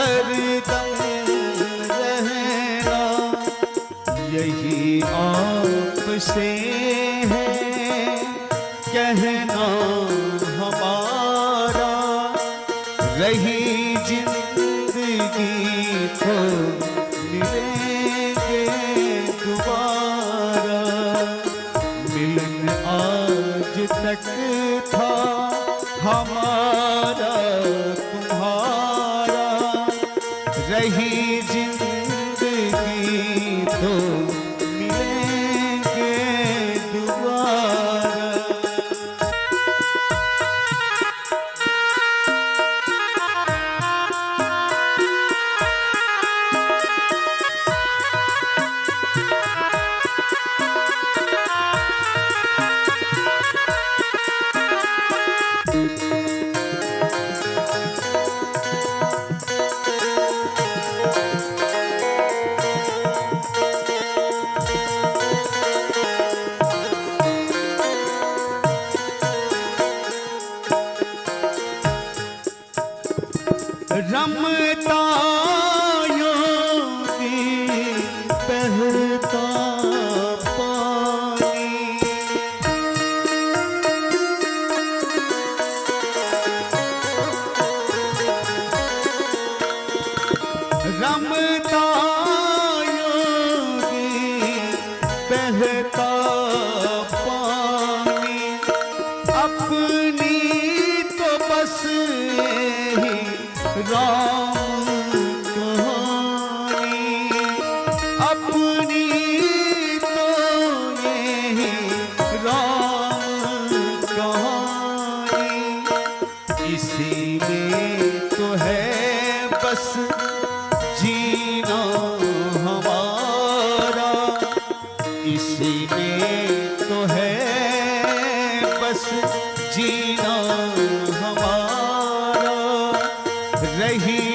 हरदम रहना, यही आपसे है कहना हमारा। रही जिंदगी तो मिलेंगे दोबारा, मिलन आज तक था हमारा तुम्हारा। रही जिंदगी तो मिलेंगे दोबारा। रमता योगी बहता पानी, रमता योगी बहता पानी। अपनी तो बस यही राम कहानी, अपनी तो यही राम कहानी। इसी में तो है बस जीना हमारा, इसी में तो है बस जीना हमारा। रही